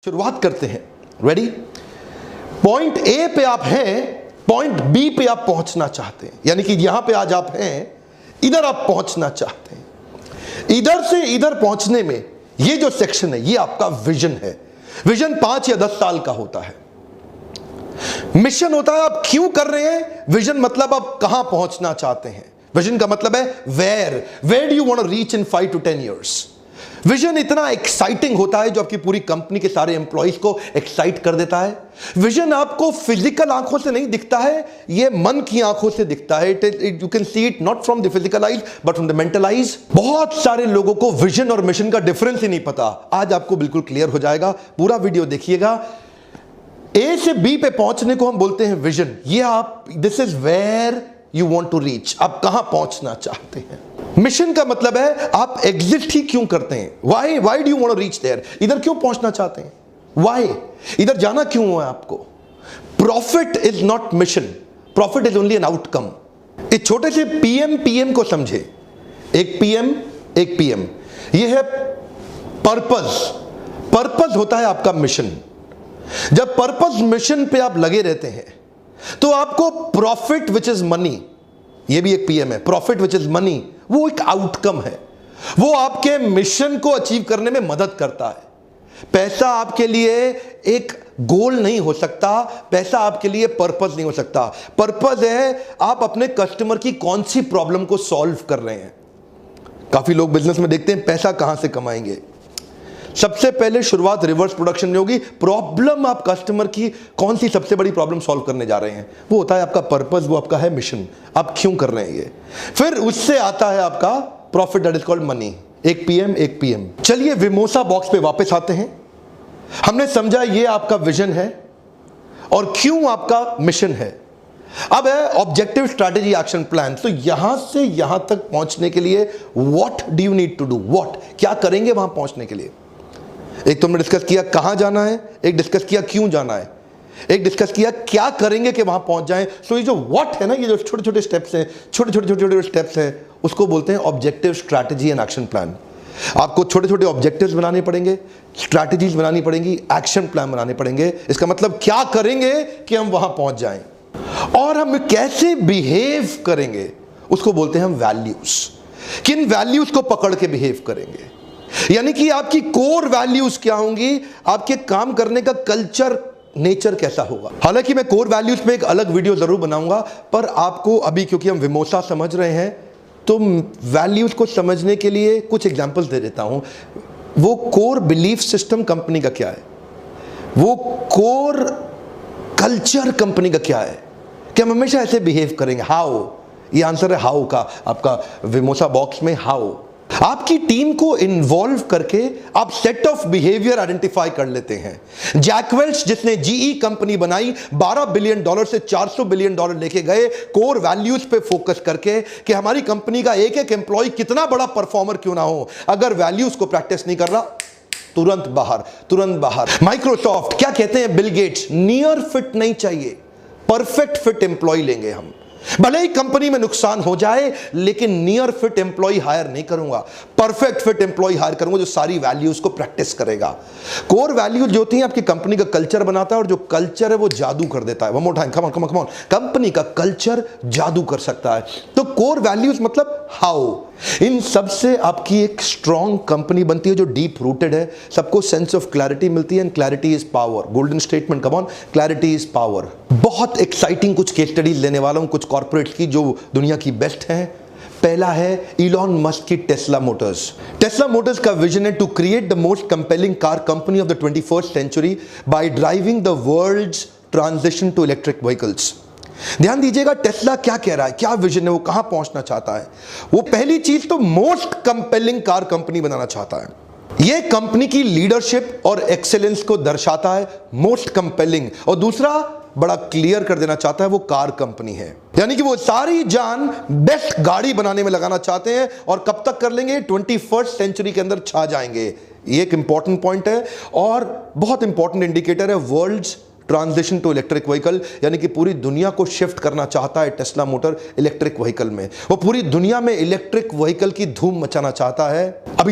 शुरुआत करते हैं। रेडी? पॉइंट ए पे आप हैं, पॉइंट बी पे आप पहुंचना चाहते हैं, यानी कि यहां पे आज आप हैं, इधर आप पहुंचना चाहते हैं। इधर से इधर पहुंचने में ये जो सेक्शन है ये आपका विजन है। विजन 5 या 10 साल का होता है। मिशन होता है आप क्यों कर रहे हैं, विजन मतलब आप कहां पहुंचना चाहते हैं। विजन का मतलब है where do you want to reach in 5 to 10 years। Vision इतना एक्साइटिंग होता है जो आपकी पूरी कंपनी के सारे एम्प्लॉइज को एक्साइट कर देता है। विजन आपको फिजिकल आंखों से नहीं दिखता है, ये मन की आंखों से दिखता है। You can see it not from the physical eyes but from the mental eyes. बहुत सारे लोगों को विजन और मिशन का डिफरेंस ही नहीं पता। आज आपको बिल्कुल क्लियर हो जाएगा, पूरा वीडियो देखिएगा। ए से बी पे पहुंचने को हम बोलते हैं विजन। ये आप, this is where you want to reach, आप कहां पहुंचना चाहते हैं। मिशन का मतलब है आप एग्जिस्ट ही क्यों करते हैं। Why do you want to reach there, इधर क्यों पहुंचना चाहते हैं, वाई, इधर जाना क्यों है आपको। Profit is not mission, profit is only an outcome. इस छोटे से पीएम को समझे, एक पीएम, ये है पर्पस होता है आपका मिशन। जब पर्पस मिशन पे आप लगे रहते हैं तो आपको प्रॉफिट विच इज मनी, ये भी एक पीएम है, प्रॉफिट विच इज मनी, वो एक आउटकम है। वो आपके मिशन को अचीव करने में मदद करता है। पैसा आपके लिए एक गोल नहीं हो सकता, पैसा आपके लिए पर्पस नहीं हो सकता। पर्पस है आप अपने कस्टमर की कौन सी प्रॉब्लम को सॉल्व कर रहे हैं। काफी लोग बिजनेस में देखते हैं पैसा कहां से कमाएंगे। सबसे पहले शुरुआत रिवर्स प्रोडक्शन में होगी। प्रॉब्लम आप कस्टमर की कौन सी सबसे बड़ी प्रॉब्लम सॉल्व करने जा रहे हैं, वो होता है आपका पर्पस, वो आपका है मिशन, आप क्यों कर रहे हैं ये। फिर उससे आता है आपका profit, that is called money. एक पीएम। चलिए विमोसा बॉक्स पे वापस आते हैं। हमने समझा ये आपका विजन है और क्यों आपका मिशन है। अब है ऑब्जेक्टिव, स्ट्रैटेजी, एक्शन प्लान। तो यहां से यहां तक पहुंचने के लिए what do you need to do, what, क्या करेंगे वहां पहुंचने के लिए। एक तो हमने डिस्कस किया कहां जाना है, एक डिस्कस किया क्यों जाना है, एक डिस्कस किया क्या करेंगे कि वहां पहुंच जाएं। सो ये जो व्हाट है ना, ये जो छोटे छोटे स्टेप्स हैं, छोटे स्टेप्स हैं, उसको बोलते हैं objective, strategy and action plan. आपको छोटे छोटे ऑब्जेक्टिव्स बनाने पड़ेंगे, स्ट्रैटेजीज बनानी पड़ेंगी, एक्शन प्लान बनाने पड़ेंगे। इसका मतलब क्या करेंगे कि हम वहां पहुंच जाएं, और हम कैसे बिहेव करेंगे उसको बोलते हैं हम वैल्यूज। किन वैल्यूज को पकड़ के बिहेव करेंगे, यानी कि आपकी कोर वैल्यूज क्या होंगी, आपके काम करने का कल्चर, नेचर कैसा होगा। हालांकि मैं कोर वैल्यूज पे एक अलग वीडियो जरूर बनाऊंगा, पर आपको अभी क्योंकि हम विमोसा समझ रहे हैं तो वैल्यूज को समझने के लिए कुछ एग्जांपल्स दे देता हूं। वो कोर बिलीफ सिस्टम कंपनी का क्या है, वो कोर कल्चर कंपनी का क्या है, कि हम हमेशा ऐसे बिहेव करेंगे। हाउ, ये आंसर है हाउ का आपका विमोसा बॉक्स में। हाउ, आपकी टीम को इन्वॉल्व करके आप सेट ऑफ बिहेवियर आइडेंटिफाई कर लेते हैं। जैक वेल्च जिसने जीई कंपनी बनाई, $12 बिलियन से $400 बिलियन लेके गए कोर वैल्यूज पे फोकस करके, कि हमारी कंपनी का एक एक एम्प्लॉय कितना बड़ा परफॉर्मर क्यों ना हो, अगर वैल्यूज को प्रैक्टिस नहीं कर रहा तुरंत बाहर। माइक्रोसॉफ्ट क्या कहते हैं बिल गेट्स, नियर फिट नहीं चाहिए, परफेक्ट फिट एम्प्लॉय लेंगे हम। भले ही कंपनी में नुकसान हो जाए लेकिन नियर फिट एम्प्लॉय हायर नहीं करूंगा, परफेक्ट फिट एम्प्लॉय हायर करूंगा जो सारी वैल्यूज को प्रैक्टिस करेगा। कोर वैल्यूज जो होती हैं आपकी कंपनी का कल्चर बनाता है, और जो कल्चर है वो जादू कर देता है। One more time, come on, company का कल्चर जादू कर सकता है। तो कोर वैल्यूज मतलब हाउ, इन सब से आपकी एक स्ट्रॉन्ग कंपनी बनती है जो डीप रूटेड है, सबको सेंस ऑफ क्लैरिटी मिलती है, and clarity is power. Golden statement, come on, clarity is power. बहुत एक्साइटिंग कुछ केस स्टडीज लेने वाला हूं, कुछ कॉर्पोरेट्स की जो दुनिया की बेस्ट हैं। पहला है इलॉन मस्क की टेस्ला मोटर्स का विजन है to create the most compelling car company of the 21st century by driving the world's transition to electric vehicles. ध्यान दीजिएगा टेस्ला क्या कह रहा है, क्या विजन है, वो कहां पहुंचना चाहता है। वो पहली चीज तो मोस्ट कंपेलिंग कार कंपनी बनाना चाहता है। ये कंपनी की लीडरशिप और एक्सेलेंस को दर्शाता है, मोस्ट कंपेलिंग। और दूसरा बड़ा क्लियर कर देना चाहता है वो कार कंपनी है, यानी कि वो सारी जान बेस्ट गाड़ी बनाने में लगाना चाहते हैं। और कब तक कर लेंगे, 21st सेंचुरी के अंदर छा जाएंगे। ये एक इंपॉर्टेंट पॉइंट है और बहुत इंपॉर्टेंट इंडिकेटर है world's transition to electric vehicle, यानी कि पूरी दुनिया को शिफ्ट करना चाहता है टेस्ला मोटर इलेक्ट्रिक व्हीकल में। वो पूरी दुनिया में इलेक्ट्रिक व्हीकल की धूम मचाना चाहता है। अभी